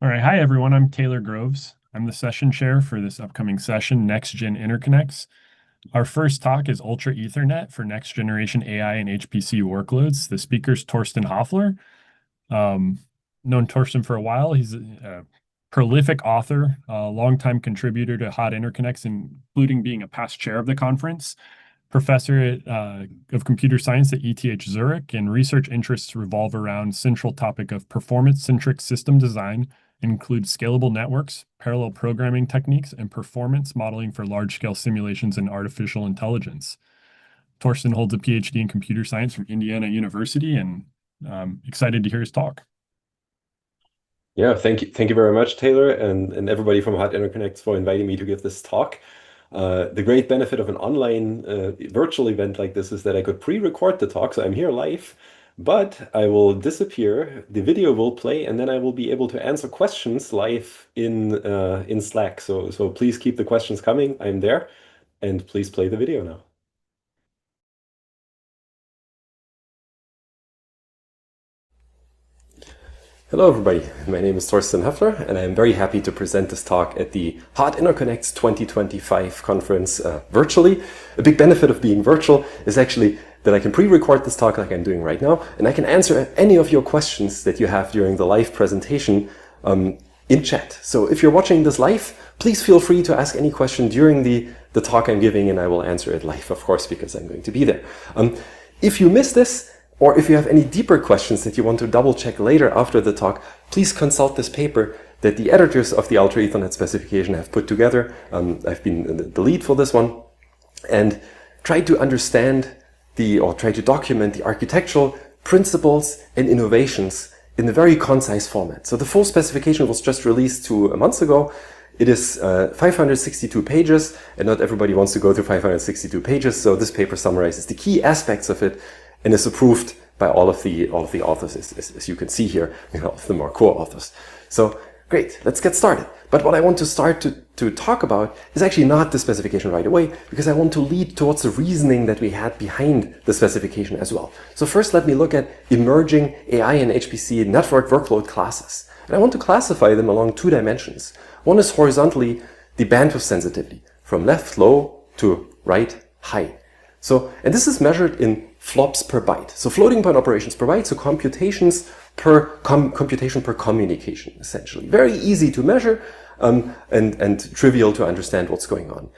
All right. Hi, everyone. I'm Taylor Groves. I'm the session chair for this upcoming session, Next Gen Interconnects. Our first talk is Ultra Ethernet for next generation AI and HPC workloads. The speaker's Torsten Hoefler. Known Torsten for a while. He's a prolific author, a longtime contributor to Hot Interconnects, including being a past chair of the conference, professor of computer science at ETH Zurich, and research interests revolve around central topic of performance-centric system design, include scalable networks, parallel programming techniques, and performance modeling for large-scale simulations and artificial intelligence. Torsten holds a PhD in computer science from Indiana University, and I'm excited to hear his talk. Yeah, thank you very much, Taylor, and everybody from Hot Interconnects for inviting me to give this talk. The great benefit of an online virtual event like this is that I could pre-record the talk, so I'm here live, but I will disappear, the video will play, and then I will be able to answer questions live in Slack. So please keep the questions coming, I'm there, and please play the video now. Hello everybody, my name is Torsten Hoefler and I'm very happy to present this talk at the Hot Interconnects 2025 conference virtually. A big benefit of being virtual is actually that I can pre-record this talk like I'm doing right now, and I can answer any of your questions that you have during the live presentation in chat. So if you're watching this live, please feel free to ask any question during the talk I'm giving, and I will answer it live, of course, because I'm going to be there. If you miss this, or if you have any deeper questions that you want to double check later after the talk, please consult this paper that the editors of the Ultra Ethernet specification have put together. I've been the lead for this one, and try to understand try to document the architectural principles and innovations in a very concise format. So the full specification was just released 2 months ago. It is 562 pages, and not everybody wants to go through 562 pages, so this paper summarizes the key aspects of it and is approved by all of the authors, as you can see here. All of them are co-authors. So great, let's get started. But what I want to start to talk about is actually not the specification right away, because I want to lead towards the reasoning that we had behind the specification as well. So first, let me look at emerging AI and HPC network workload classes. And I want to classify them along 2 dimensions. One is horizontally the bandwidth sensitivity, from left low to right high. So, and this is measured in flops per byte. So floating point operations per byte, so computations per computation per communication, essentially. Very easy to measure and trivial to understand what's going on.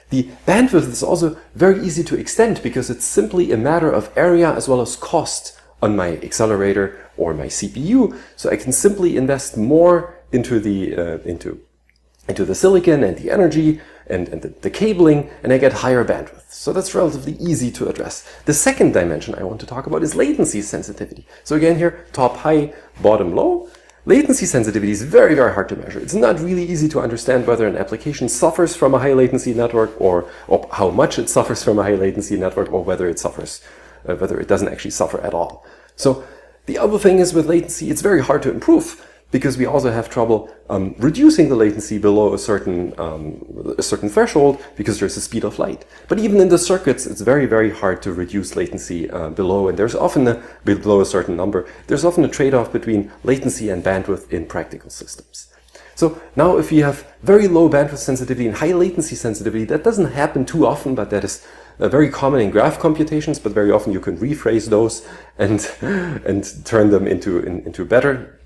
The bandwidth is also very easy to extend because it's simply a matter of area as well as cost on my accelerator or my CPU. So I can simply invest more into the silicon and the energy and the cabling, and I get higher bandwidth. So that's relatively easy to address. The second dimension I want to talk about is latency sensitivity. So again here, top high, bottom low. Latency sensitivity is very, very hard to measure. It's not really easy to understand whether an application suffers from a high latency network or how much it suffers from a high latency network, or whether it suffers, whether it doesn't actually suffer at all. So the other thing is with latency, it's very hard to improve, because we also have trouble reducing the latency below a certain threshold, because there's a speed of light. But even in the circuits, it's very, very hard to reduce latency below, and there's often below a certain number. There's often a trade-off between latency and bandwidth in practical systems. So now if you have very low bandwidth sensitivity and high latency sensitivity, that doesn't happen too often, but that is very common in graph computations, but very often you can rephrase those and turn them into better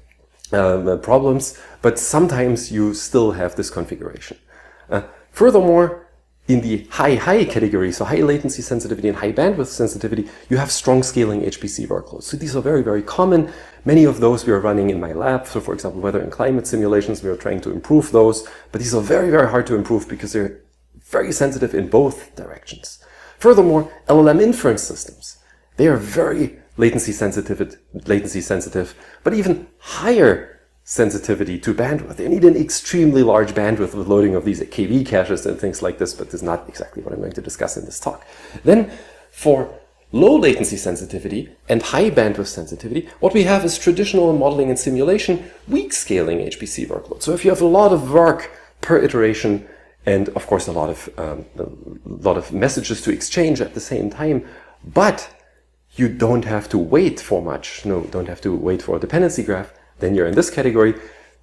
problems, but sometimes you still have this configuration. Furthermore, in the high category, so high latency sensitivity and high bandwidth sensitivity, you have strong scaling HPC workloads. So these are very, very common. Many of those we are running in my lab. So for example, weather and climate simulations, we are trying to improve those, but these are very, very hard to improve because they're very sensitive in both directions. Furthermore, LLM inference systems, they are very latency sensitive, but even higher sensitivity to bandwidth. They need an extremely large bandwidth with loading of these KV caches and things like this, but this is not exactly what I'm going to discuss in this talk. Then for low latency sensitivity and high bandwidth sensitivity, what we have is traditional modeling and simulation, weak scaling HPC workloads. So if you have a lot of work per iteration, and of course a lot of messages to exchange at the same time, but you don't have to wait for much, don't have to wait for a dependency graph, then you're in this category.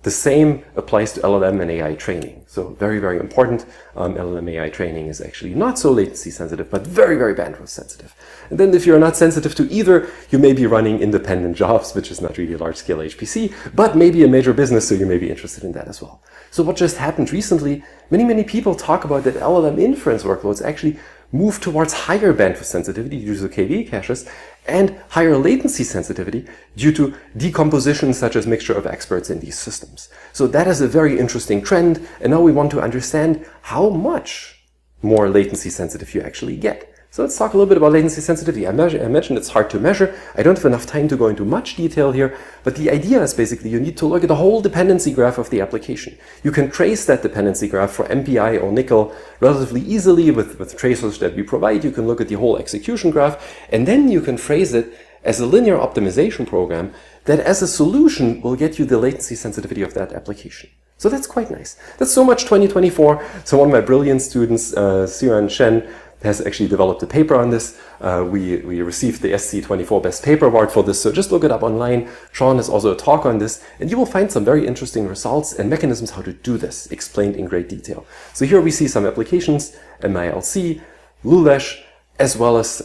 The same applies to LLM and AI training. So very, very important. LLM AI training is actually not so latency sensitive, but very, very bandwidth sensitive. And then if you're not sensitive to either, you may be running independent jobs, which is not really large-scale HPC, but maybe a major business, so you may be interested in that as well. So what just happened recently, many people talk about that LLM inference workloads actually move towards higher bandwidth sensitivity due to KV caches and higher latency sensitivity due to decomposition such as mixture of experts in these systems. So that is a very interesting trend, and now we want to understand how much more latency sensitive you actually get. So let's talk a little bit about latency sensitivity. I mentioned it's hard to measure. I don't have enough time to go into much detail here, but the idea is basically you need to look at the whole dependency graph of the application. You can trace that dependency graph for MPI or nickel relatively easily with tracers that we provide. You can look at the whole execution graph, and then you can phrase it as a linear optimization program that as a solution will get you the latency sensitivity of that application. So that's quite nice. That's so much 2024. So one of my brilliant students, Sian Shen, has actually developed a paper on this. We received the SC24 Best Paper Award for this, so just look it up online. Sean has also a talk on this, and you will find some very interesting results and mechanisms how to do this, explained in great detail. So here we see some applications, MILC, Lulesh, as well as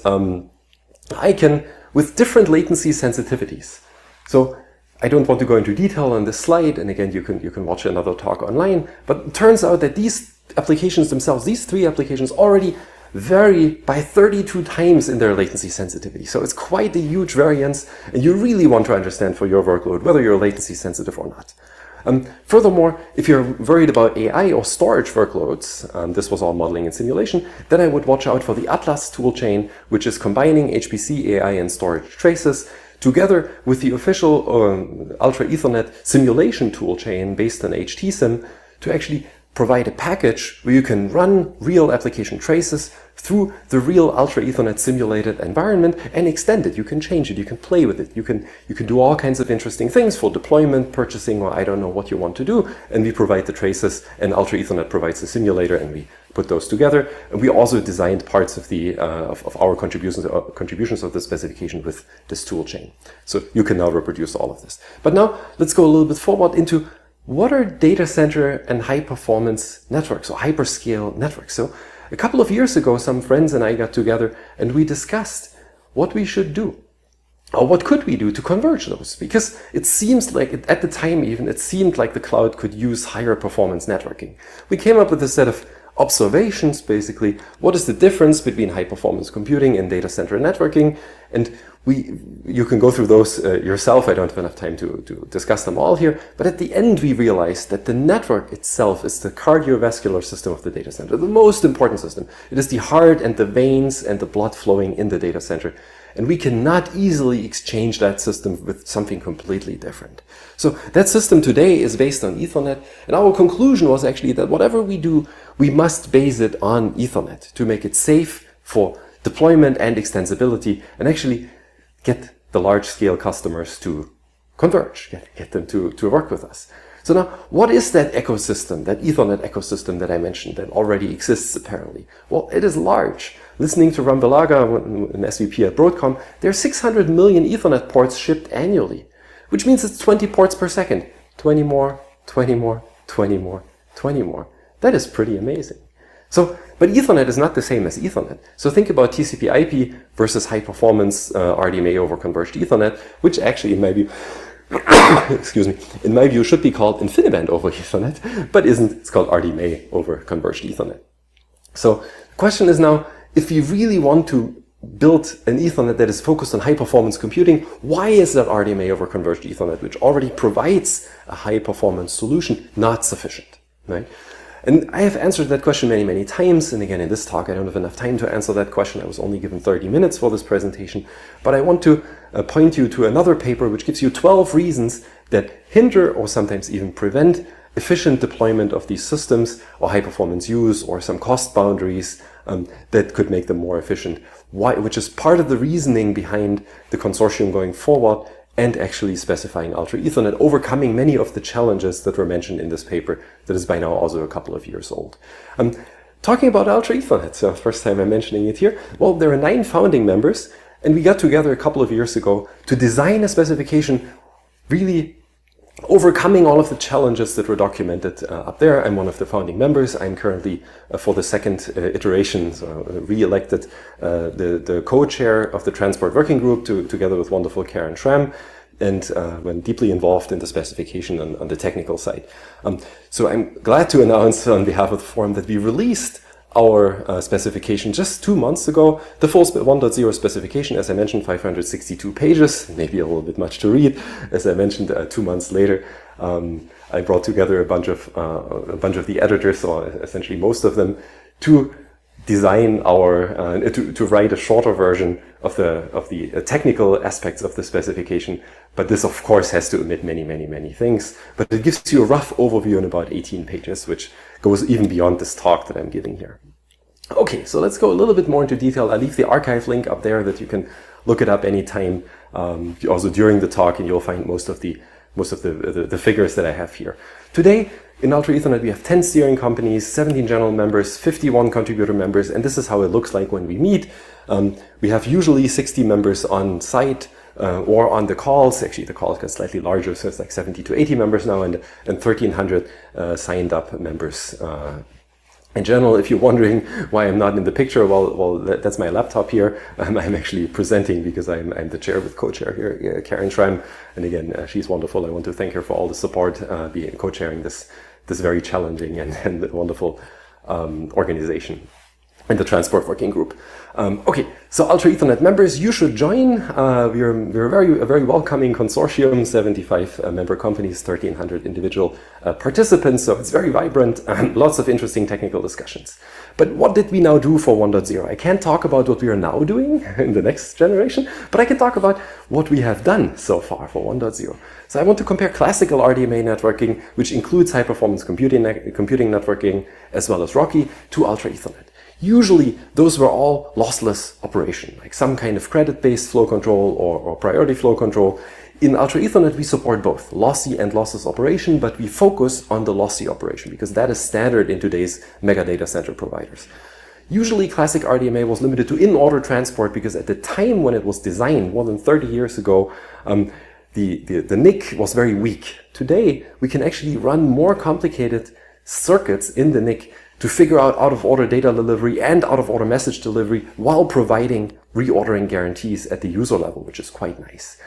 ICANN, with different latency sensitivities. So I don't want to go into detail on this slide, and again, you can watch another talk online, but it turns out that these applications themselves, these three applications already vary by 32 times in their latency sensitivity. So it's quite a huge variance, and you really want to understand for your workload whether you're latency sensitive or not. Furthermore, if you're worried about AI or storage workloads, this was all modeling and simulation, then I would watch out for the Atlas toolchain, which is combining HPC, AI, and storage traces, together with the official Ultra Ethernet simulation toolchain based on HTSIM to actually provide a package where you can run real application traces through the real Ultra Ethernet simulated environment and extend it. You can change it, you can play with it, you can do all kinds of interesting things for deployment, purchasing, or I don't know what you want to do, and we provide the traces, and Ultra Ethernet provides the simulator, and we put those together. And we also designed parts of the of our contributions of the specification with this tool chain. So you can now reproduce all of this. But now let's go a little bit forward into what are data center and high performance networks or hyperscale networks. So a couple of years ago, some friends and I got together and we discussed what we should do, or what could we do to converge those? Because it seems like, at the time even, it seemed like the cloud could use higher performance networking. We came up with a set of observations, basically, what is the difference between high performance computing and data center networking? And you can go through those yourself. I don't have enough time to discuss them all here. But at the end, we realized that the network itself is the cardiovascular system of the data center, the most important system. It is the heart and the veins and the blood flowing in the data center. And we cannot easily exchange that system with something completely different. So that system today is based on Ethernet. And our conclusion was actually that whatever we do, we must base it on Ethernet to make it safe for deployment and extensibility, and actually get the large-scale customers to converge, get them to work with us. So now, what is that ecosystem, that Ethernet ecosystem that I mentioned that already exists apparently? Well, it is large. Listening to Ram Balaga, an SVP at Broadcom, there are 600 million Ethernet ports shipped annually, which means it's 20 ports per second. 20 more, 20 more, 20 more, 20 more. That is pretty amazing. So, but Ethernet is not the same as Ethernet. So think about TCP/IP versus high-performance RDMA over converged Ethernet, which actually, in my view, excuse me, in my view, should be called InfiniBand over Ethernet, but isn't. It's called RDMA over converged Ethernet. So the question is now, if you really want to build an Ethernet that is focused on high-performance computing, why is that RDMA over converged Ethernet, which already provides a high-performance solution, not sufficient, right? And I have answered that question many, many times. And again, in this talk, I don't have enough time to answer that question. I was only given 30 minutes for this presentation. But I want to point you to another paper which gives you 12 reasons that hinder or sometimes even prevent efficient deployment of these systems or high performance use or some cost boundaries that could make them more efficient, which is part of the reasoning behind the consortium going forward and actually specifying Ultra Ethernet, overcoming many of the challenges that were mentioned in this paper that is by now also a couple of years old. Talking about Ultra Ethernet, so first time I'm mentioning it here, well, there are 9 founding members, and we got together a couple of years ago to design a specification really overcoming all of the challenges that were documented up there. I'm one of the founding members. I'm currently, for the second iteration, re-elected the co-chair of the Transport Working Group together with wonderful Karen Schramm, and went deeply involved in the specification on the technical side. So I'm glad to announce on behalf of the forum that we released our specification just 2 months ago. The full 1.0 specification, as I mentioned, 562 pages, maybe a little bit much to read. As I mentioned, 2 months later, I brought together a bunch of the editors, or essentially most of them, to design our to write a shorter version of the technical aspects of the specification. But this, of course, has to omit many things. But it gives you a rough overview in about 18 pages, which goes even beyond this talk that I'm giving here. Okay, so let's go a little bit more into detail. I'll leave the archive link up there that you can look it up anytime, also during the talk, and you'll find most of the figures that I have here. Today, in Ultra Ethernet, we have 10 steering companies, 17 general members, 51 contributor members, and this is how it looks like when we meet. We have usually 60 members on site or on the calls. Actually, the calls get slightly larger, so it's like 70 to 80 members now, and 1,300 signed up members. In general, if you're wondering why I'm not in the picture, well, that's my laptop here. I'm actually presenting because I'm the chair with co-chair here, Karen Schramm. And again, she's wonderful. I want to thank her for all the support, being co-chairing this very challenging and wonderful organization in the Transport Working Group. Okay, so Ultra Ethernet members, you should join. We're a very welcoming consortium, 75 member companies, 1,300 individual participants, so it's very vibrant, lots of interesting technical discussions. But what did we now do for 1.0? I can't talk about what we are now doing in the next generation, but I can talk about what we have done so far for 1.0. So I want to compare classical RDMA networking, which includes high-performance computing networking, as well as RoCE, to Ultra Ethernet. Usually, those were all lossless operation, like some kind of credit-based flow control or priority flow control. In Ultra Ethernet, we support both lossy and lossless operation, but we focus on the lossy operation because that is standard in today's mega data center providers. Usually, classic RDMA was limited to in-order transport because at the time when it was designed, more than 30 years ago, the NIC was very weak. Today, we can actually run more complicated circuits in the NIC to figure out out-of-order data delivery and out-of-order message delivery while providing reordering guarantees at the user level, which is quite nice.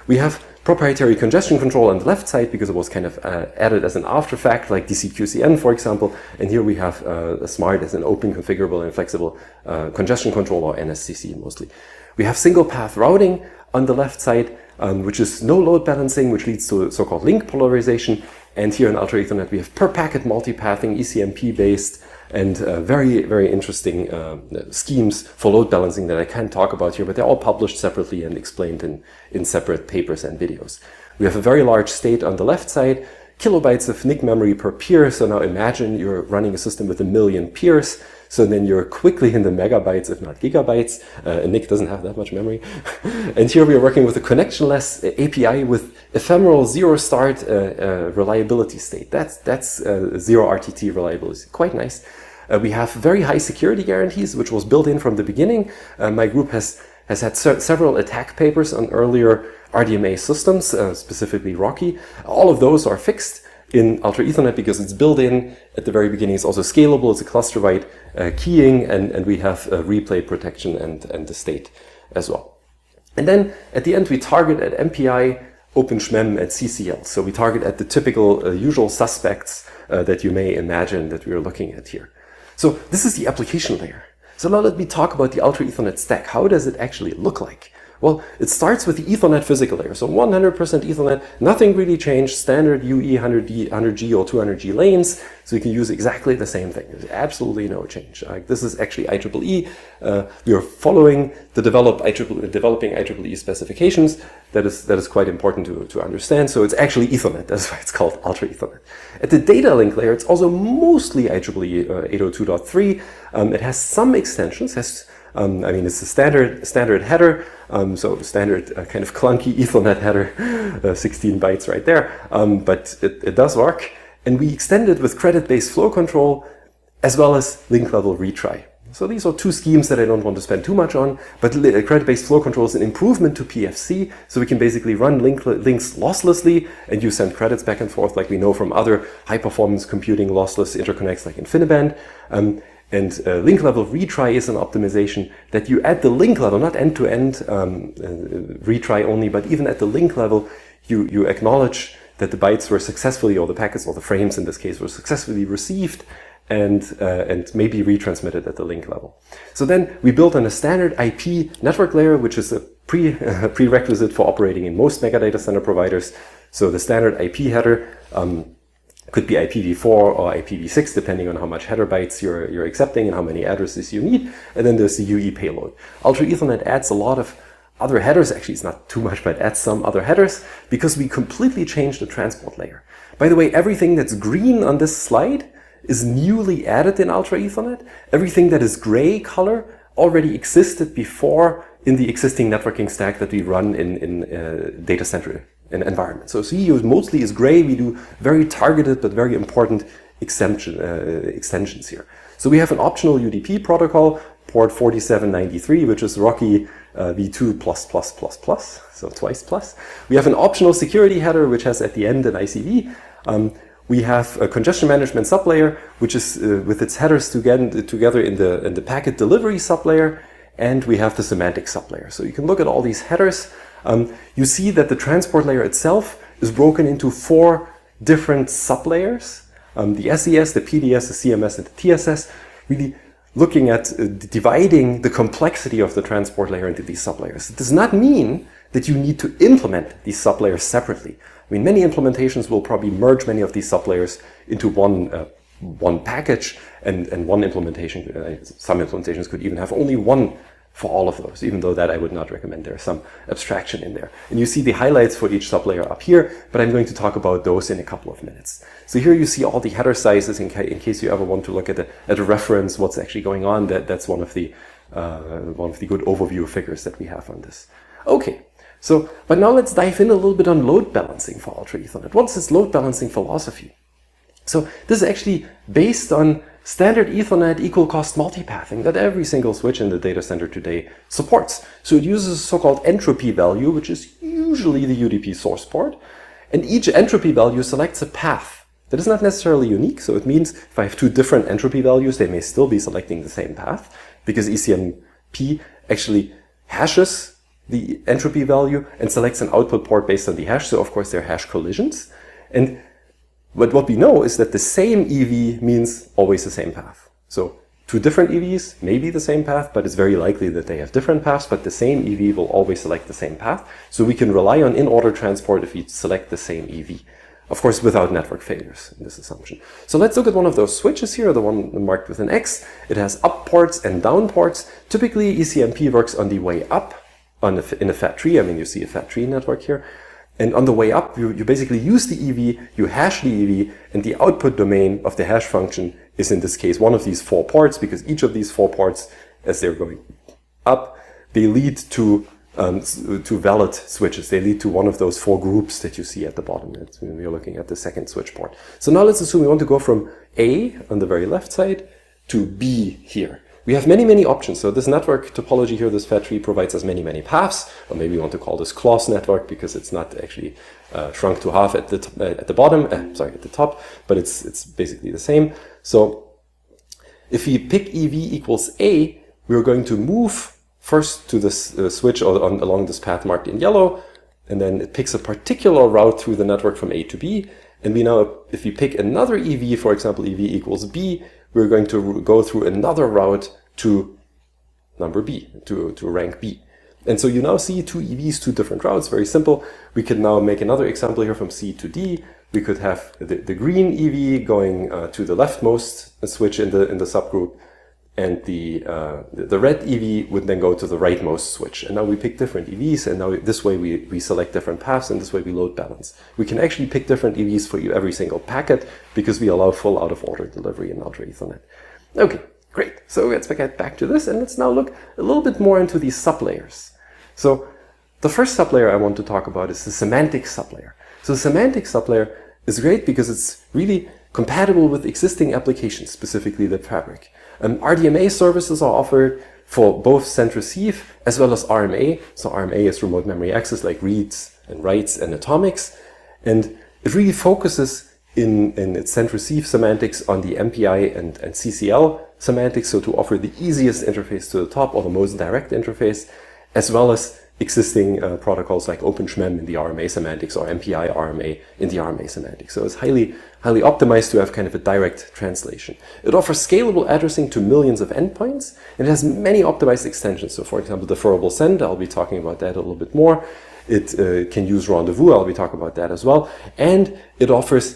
We have proprietary congestion control on the left side because it was kind of added as an after fact, like DCQCN, for example. And here we have SMART as an open, configurable, and flexible congestion control, or NSCC mostly. We have single path routing on the left side, which is no load balancing, which leads to so-called link polarization. And here in Ultra Ethernet, we have per-packet multipathing, ECMP-based, and very interesting schemes for load balancing that I can't talk about here, but they're all published separately and explained in separate papers and videos. We have a very large state on the left side, kilobytes of NIC memory per peer. So now imagine you're running a system with 1 million peers. So then you're quickly in the megabytes, if not gigabytes. A NIC doesn't have that much memory. And here we are working with a connectionless API with ephemeral zero start reliability state. That's zero RTT reliability. Quite nice. We have very high security guarantees, which was built in from the beginning. My group has had several attack papers on earlier RDMA systems, specifically RoCE. All of those are fixed in Ultra Ethernet because it's built in at the very beginning. It's also scalable. It's a cluster-wide keying, and we have replay protection and the state as well. And then at the end, we target at MPI, OpenSHMEM, at CCL. So we target at the typical usual suspects that you may imagine that we are looking at here. So this is the application layer. So now let me talk about the Ultra Ethernet stack. How does it actually look like? Well, it starts with the Ethernet physical layer. So 100% Ethernet, nothing really changed, standard UE 100G or 200G lanes. So you can use exactly the same thing. There's absolutely no change. This is actually IEEE. We are following the developing IEEE specifications. That is quite important to understand. So it's actually Ethernet. That's why it's called Ultra Ethernet. At the data link layer, it's also mostly IEEE 802.3. It has some extensions, it's a standard header, so standard kind of clunky Ethernet header, 16 bytes right there, but it does work. And we extend it with credit-based flow control as well as link level retry. So these are two schemes that I don't want to spend too much on, but credit-based flow control is an improvement to PFC, so we can basically run links losslessly, and you send credits back and forth like we know from other high-performance computing lossless interconnects like InfiniBand. And link level retry is an optimization that you at the link level, not end-to-end retry only, but even at the link level, you acknowledge that the bytes were successfully, or the packets or the frames in this case, were successfully received and maybe retransmitted at the link level. So then we built on a standard IP network layer, which is a prerequisite for operating in most mega data center providers. So the standard IP header could be IPv4 or IPv6, depending on how much header bytes you're accepting and how many addresses you need. And then there's the UE payload. Ultra Ethernet adds a lot of other headers. Actually, it's not too much, but it adds some other headers because we completely changed the transport layer. By the way, everything that's green on this slide is newly added in Ultra Ethernet. Everything that is gray color already existed before in the existing networking stack that we run in data center environment. So CEU mostly is gray. We do very targeted but very important extensions here. So we have an optional UDP protocol, port 4793, which is Rocky v2++++, so twice plus. We have an optional security header, which has at the end an ICV. We have a congestion management sublayer, which is with its headers together in the packet delivery sublayer, and we have the semantic sublayer. So you can look at all these headers. You see that the transport layer itself is broken into 4 different sublayers. The SES, the PDS, the CMS, and the TSS, really looking at dividing the complexity of the transport layer into these sublayers. It does not mean that you need to implement these sublayers separately. I mean, many implementations will probably merge many of these sublayers into one package, and one implementation, some implementations could even have only one for all of those, even though that I would not recommend. There's some abstraction in there. And you see the highlights for each sublayer up here, but I'm going to talk about those in a couple of minutes. So here you see all the header sizes in case you ever want to look at a reference, what's actually going on. That's one of the good overview figures that we have on this. Okay, so, but now let's dive in a little bit on load balancing for Ultra Ethernet. What's this load balancing philosophy? So this is actually based on standard Ethernet equal cost multipathing that every single switch in the data center today supports. So it uses a so-called entropy value, which is usually the UDP source port. And each entropy value selects a path that is not necessarily unique. So it means if I have 2 different entropy values, they may still be selecting the same path because ECMP actually hashes the entropy value and selects an output port based on the hash. So of course there are hash collisions. But what we know is that the same EV means always the same path. So 2 different EVs may be the same path, but it's very likely that they have different paths, but the same EV will always select the same path. So we can rely on in-order transport if we select the same EV. Of course, without network failures in this assumption. So let's look at one of those switches here, the one marked with an X. It has up ports and down ports. Typically, ECMP works on the way up in a fat tree. I mean, you see a fat tree network here. And on the way up, you basically use the EV, you hash the EV, and the output domain of the hash function is in this case one of these 4 ports, because each of these 4 ports, as they're going up, they lead to valid switches. They lead to one of those 4 groups that you see at the bottom. That's when we're looking at the second switch port. So now let's assume we want to go from A on the very left side to B here. We have many, many options. So this network topology here, this fat tree, provides us many, many paths. Or maybe we want to call this clause network because it's not actually shrunk to half at the bottom. At the top, but it's basically the same. So if we pick EV equals A, we're going to move first to this switch along this path marked in yellow, and then it picks a particular route through the network from A to B. And we now, if we pick another EV, for example, EV equals B, we're going to go through another route to number B, to rank B. And so you now see 2 EVs, 2 different routes, very simple. We could now make another example here from C to D. We could have the green EV going to the leftmost switch in the subgroup, and the red EV would then go to the rightmost switch. And now we pick different EVs, and now this way we select different paths, and this way we load balance. We can actually pick different EVs for every single packet because we allow full out-of-order delivery in Ultra Ethernet. Okay, great. So let's get back to this, and let's now look a little bit more into these sublayers. So the first sublayer I want to talk about is the semantic sublayer. So the semantic sublayer is great because it's really compatible with existing applications, specifically the fabric. RDMA services are offered for both send receive as well as RMA. So RMA is remote memory access, like reads and writes and atomics. And it really focuses in its send receive semantics on the MPI and CCL semantics, so to offer the easiest interface to the top or the most direct interface, as well as existing protocols like OpenSHMEM in the RMA semantics or MPI RMA in the RMA semantics. So it's highly optimized to have kind of a direct translation. It offers scalable addressing to millions of endpoints, and it has many optimized extensions. So for example, deferrable send, I'll be talking about that a little bit more. It can use rendezvous, I'll be talking about that as well. And it offers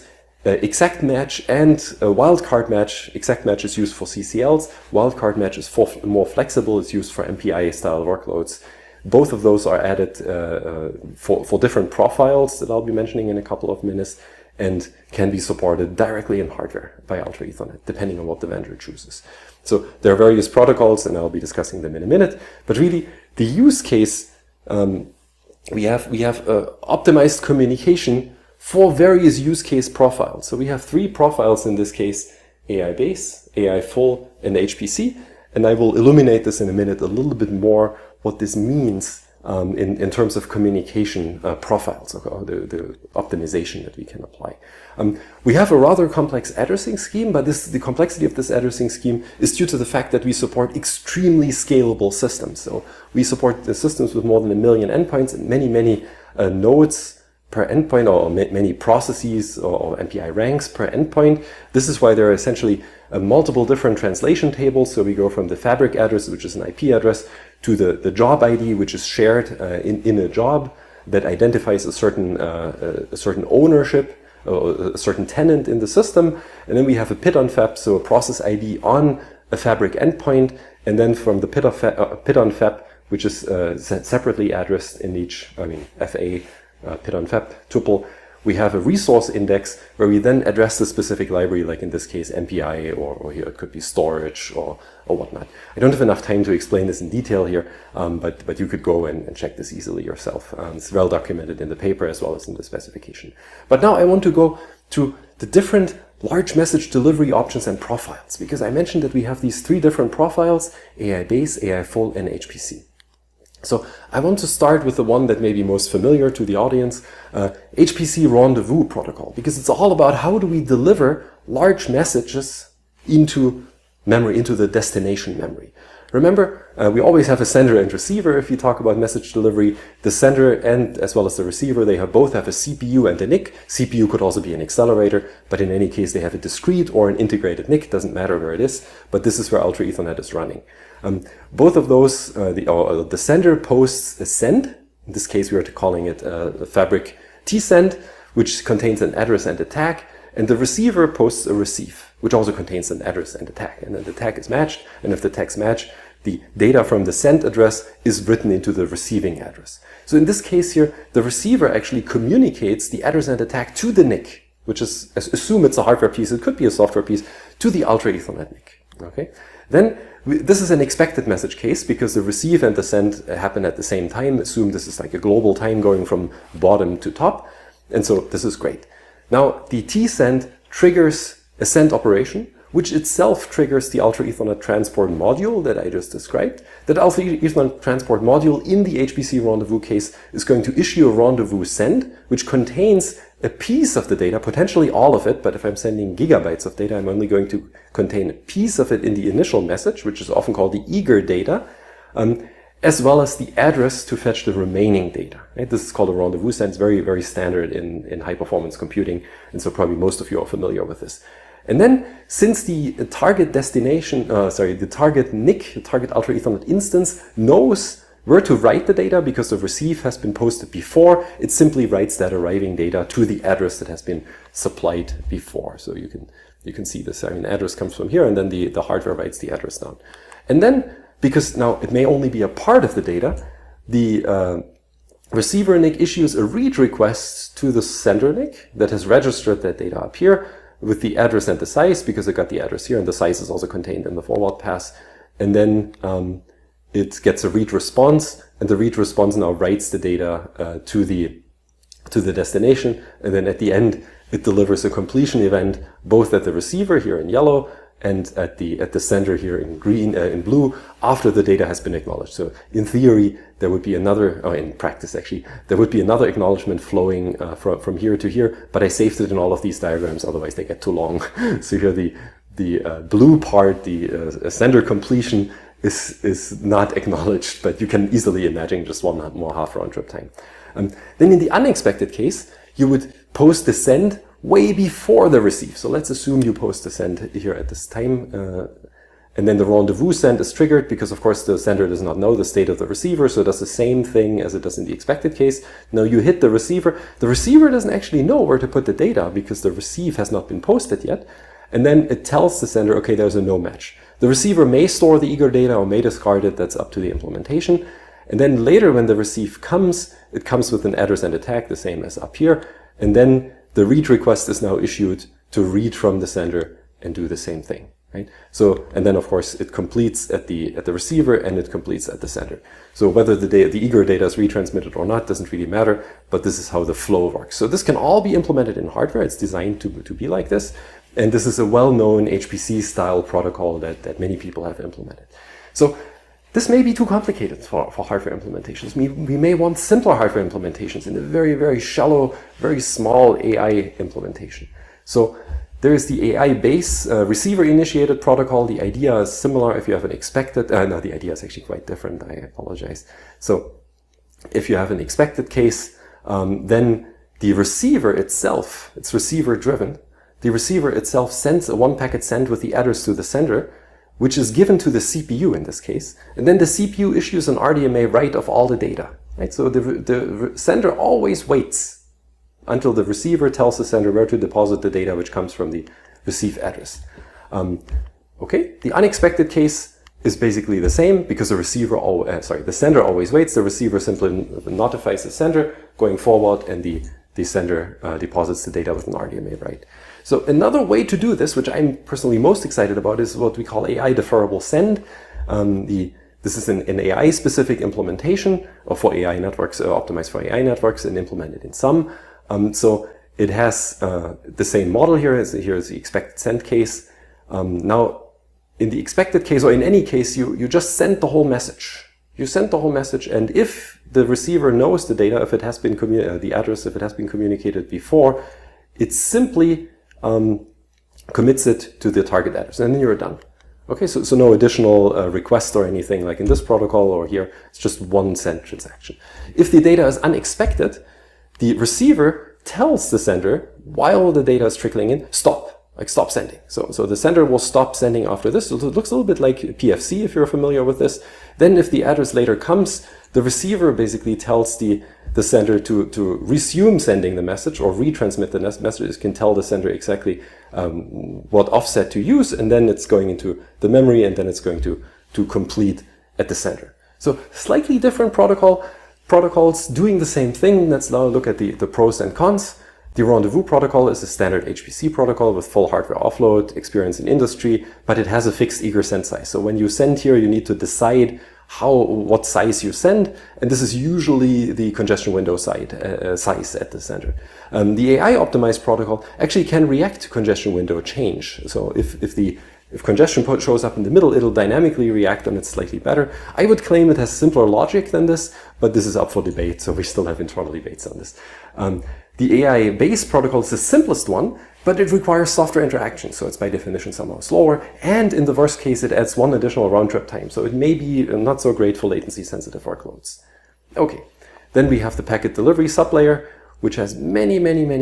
exact match and wildcard match. Exact match is used for CCLs. Wildcard match is more flexible. It's used for MPI style workloads. Both of those are added for different profiles that I'll be mentioning in a couple of minutes, and can be supported directly in hardware by Ultra Ethernet, depending on what the vendor chooses. So there are various protocols, and I'll be discussing them in a minute. But really, the use case, we have optimized communication for various use case profiles. So we have 3 profiles in this case: AI base, AI full, and HPC. And I will illuminate this in a minute a little bit more, what this means in terms of communication profiles, or the optimization that we can apply. We have a rather complex addressing scheme, but the complexity of this addressing scheme is due to the fact that we support extremely scalable systems. So we support the systems with more than 1 million endpoints and many nodes per endpoint, or many processes or MPI ranks per endpoint. This is why there are essentially multiple different translation tables. So we go from the fabric address, which is an IP address, to the job ID, which is shared in a job that identifies a certain ownership, or a certain tenant in the system. And then we have a PID on fab, so a process ID on a fabric endpoint. And then from the PID on fab, which is separately addressed in each, FA, PID on fab tuple, we have a resource index where we then address the specific library, like in this case MPI, or here it could be storage or whatnot. I don't have enough time to explain this in detail here, but you could go and check this easily yourself. It's well documented in the paper as well as in the specification. But now I want to go to the different large message delivery options and profiles, because I mentioned that we have these 3 different profiles: AI base, AI full, and HPC. So I want to start with the one that may be most familiar to the audience, HPC rendezvous protocol, because it's all about how do we deliver large messages into memory, into the destination memory. Remember, we always have a sender and receiver if you talk about message delivery. The sender and as well as the receiver, they both have a CPU and a NIC. CPU could also be an accelerator, but in any case, they have a discrete or an integrated NIC. Doesn't matter where it is, but this is where Ultra Ethernet is running. Both of those, the sender posts a send. In this case, we are calling it a fabric T-send, which contains an address and a tag. And the receiver posts a receive, which also contains an address and a tag. And then the tag is matched. And if the tags match, the data from the send address is written into the receiving address. So in this case here, the receiver actually communicates the address and the tag to the NIC, which is, assume it's a hardware piece, it could be a software piece, to the Ultra Ethernet NIC. Okay? Then this is an expected message case because the receive and the send happen at the same time. Assume this is like a global time going from bottom to top. And so this is great. Now the T-send triggers a send operation, which itself triggers the Ultra Ethernet transport module that I just described. That Ultra Ethernet transport module in the HPC rendezvous case is going to issue a rendezvous send, which contains a piece of the data, potentially all of it, but if I'm sending gigabytes of data, I'm only going to contain a piece of it in the initial message, which is often called the eager data, as well as the address to fetch the remaining data. Right? This is called a rendezvous send. It's very, very standard in high-performance computing, and so probably most of you are familiar with this. And then, since the target destination, the target NIC, the target Ultra Ethernet instance, knows where to write the data because the receive has been posted before, it simply writes that arriving data to the address that has been supplied before. So you can see this. Address comes from here, and then the hardware writes the address down. And then, because now it may only be a part of the data, the receiver NIC issues a read request to the sender NIC that has registered that data up here with the address and the size, because it got the address here, and the size is also contained in the forward pass. And then it gets a read response, and the read response now writes the data to the destination. And then at the end, it delivers a completion event both at the receiver here in yellow and at the sender here in green, in blue, after the data has been acknowledged. So in theory, there would be another, or in practice actually, there would be another acknowledgement flowing from here to here, but I saved it in all of these diagrams, otherwise they get too long. So here the blue part, the sender completion, is not acknowledged, but you can easily imagine just one more half round trip time. Then in the unexpected case, you would post the send way before the receive. So let's assume you post the send here at this time, and then the rendezvous send is triggered because, of course, the sender does not know the state of the receiver, so it does the same thing as it does in the expected case. Now you hit the receiver. The receiver doesn't actually know where to put the data because the receive has not been posted yet. And then it tells the sender, okay, there's a no match. The receiver may store the eager data or may discard it. That's up to the implementation. And then later when the receive comes, it comes with an address and a tag, the same as up here. And then the read request is now issued to read from the sender and do the same thing, right? So, and then of course it completes at the receiver and it completes at the sender. So whether the eager data is retransmitted or not doesn't really matter, but this is how the flow works. So this can all be implemented in hardware. It's designed to be like this. And this is a well-known HPC style protocol that many people have implemented. So this may be too complicated for hardware implementations. We may want simpler hardware implementations in a very, very shallow, very small AI implementation. So there is the AI base receiver-initiated protocol. The idea is similar if you have an expected, no, the idea is actually quite different, I apologize. So if you have an expected case, then the receiver itself, it's receiver-driven, the receiver itself sends a one-packet send with the address to the sender, which is given to the CPU in this case. And then the CPU issues an RDMA write of all the data, right? So the sender always waits until the receiver tells the sender where to deposit the data which comes from the receive address. Okay, the unexpected case is basically the same because the sender always waits. The receiver simply notifies the sender going forward, and the sender deposits the data with an RDMA write. So another way to do this, which I'm personally most excited about, is what we call AI deferrable send. This is an AI-specific implementation for AI networks, optimized for AI networks and implemented in some. So it has the same model here. Here is the expected send case. Now, in the expected case, or in any case, you just send the whole message. You send the whole message, and if the receiver knows the data, if it has been the address, if it has been communicated before, it simply commits it to the target address, and then you're done. Okay, so no additional request or anything like in this protocol or here. It's just one send transaction. If the data is unexpected, the receiver tells the sender while the data is trickling in, stop sending. So the sender will stop sending after this. So it looks a little bit like PFC if you're familiar with this. Then if the address later comes, the receiver basically tells the sender to resume sending the message or retransmit the message. It can tell the sender exactly what offset to use, and then it's going into the memory, and then it's going to complete at the sender. So slightly different protocols doing the same thing. Let's now look at the pros and cons. The rendezvous protocol is a standard HPC protocol with full hardware offload, experience in industry, but it has a fixed eager send size. So when you send here, you need to decide what size you send, and this is usually the congestion window size at the sender. The AI optimized protocol actually can react to congestion window change. So if congestion shows up in the middle, it'll dynamically react, and it's slightly better. I would claim it has simpler logic than this, but this is up for debate, so we still have internal debates on this. The AI-based protocol is the simplest one, but it requires software interaction, so it's by definition somehow slower, and in the worst case, it adds one additional round-trip time, so it may be not so great for latency-sensitive workloads. Okay, then we have the packet delivery sublayer, which has many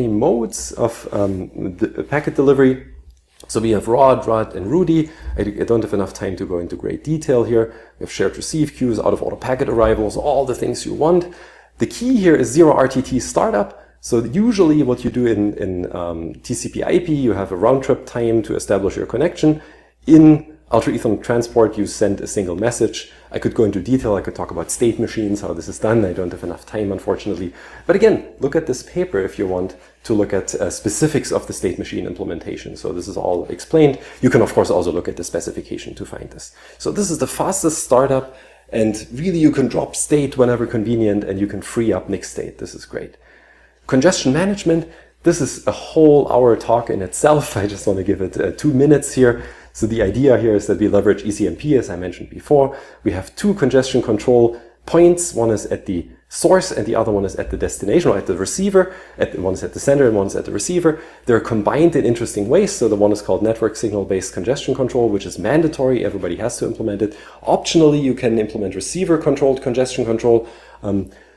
modes of packet delivery. So we have Rod, and Rudy. I don't have enough time to go into great detail here. We have shared receive queues, out-of-order packet arrivals, all the things you want. The key here is zero RTT startup. So usually what you do in TCP/IP, you have a round-trip time to establish your connection. In Ultra Ethernet transport, you send a single message. I could go into detail. I could talk about state machines, how this is done. I don't have enough time, unfortunately. But again, look at this paper if you want to look at specifics of the state machine implementation. So this is all explained. You can, of course, also look at the specification to find this. So this is the fastest startup, and really you can drop state whenever convenient, and you can free up mixed state. This is great. Congestion management, This is a whole hour talk in itself. I just want to give it 2 minutes here. So the idea here is that we leverage ECMP, as I mentioned before. We have 2 congestion control points. One is at the source and the other one is at the destination, or at the receiver. One is at the sender and one is at the receiver. They're combined in interesting ways. So the one is called network signal-based congestion control, which is mandatory. Everybody has to implement it. Optionally, you can implement receiver-controlled congestion control.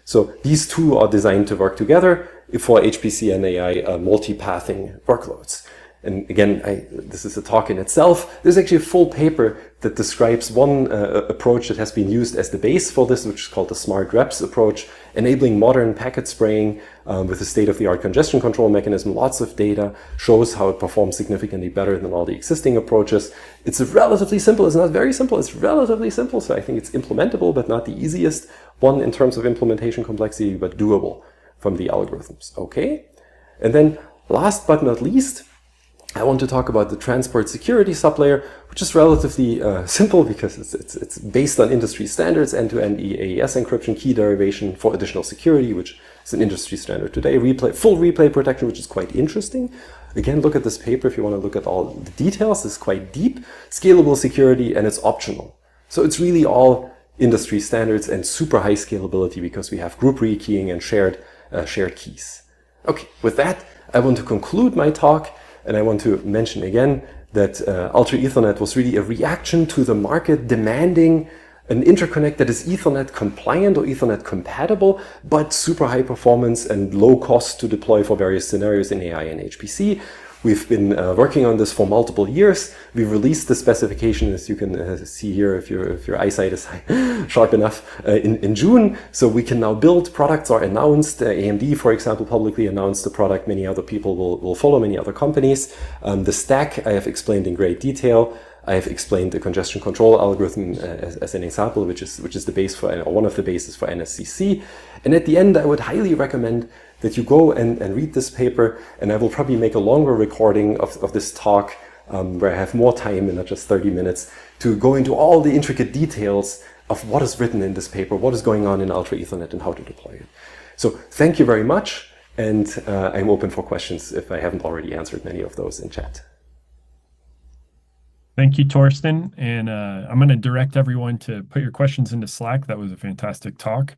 So these two are designed to work together for HPC and AI multi-pathing workloads. And again, this is a talk in itself. There's actually a full paper that describes one approach that has been used as the base for this, which is called the smart reps approach, enabling modern packet spraying with a state-of-the-art congestion control mechanism. Lots of data shows how it performs significantly better than all the existing approaches. It's relatively simple. It's not very simple. It's relatively simple. So I think it's implementable, but not the easiest one in terms of implementation complexity, but doable from the algorithms. Okay. And then last but not least, I want to talk about the transport security sublayer, which is relatively simple because it's based on industry standards, end-to-end AES encryption, key derivation for additional security, which is an industry standard today, full replay protection, which is quite interesting. Again, look at this paper if you want to look at all the details. It's quite deep, scalable security, and it's optional. So it's really all industry standards and super high scalability because we have group rekeying and shared keys. Okay, with that, I want to conclude my talk. And I want to mention again that Ultra Ethernet was really a reaction to the market demanding an interconnect that is Ethernet compliant or Ethernet compatible, but super high performance and low cost to deploy for various scenarios in AI and HPC. We've been working on this for multiple years. We released the specification, as you can see here, if your eyesight is sharp enough, in June. So we can now build. Products are announced. AMD, for example, publicly announced the product. Many other people will follow, many other companies. The stack I have explained in great detail. I have explained the congestion control algorithm as an example, which is the base for, or one of the bases for NSCC. And at the end, I would highly recommend that you go and read this paper, and I will probably make a longer recording of this talk where I have more time and not just 30 minutes to go into all the intricate details of what is written in this paper, what is going on in Ultra Ethernet and how to deploy it. So thank you very much, and I'm open for questions if I haven't already answered many of those in chat. Thank you, Torsten. And I'm going to direct everyone to put your questions into Slack. That was a fantastic talk.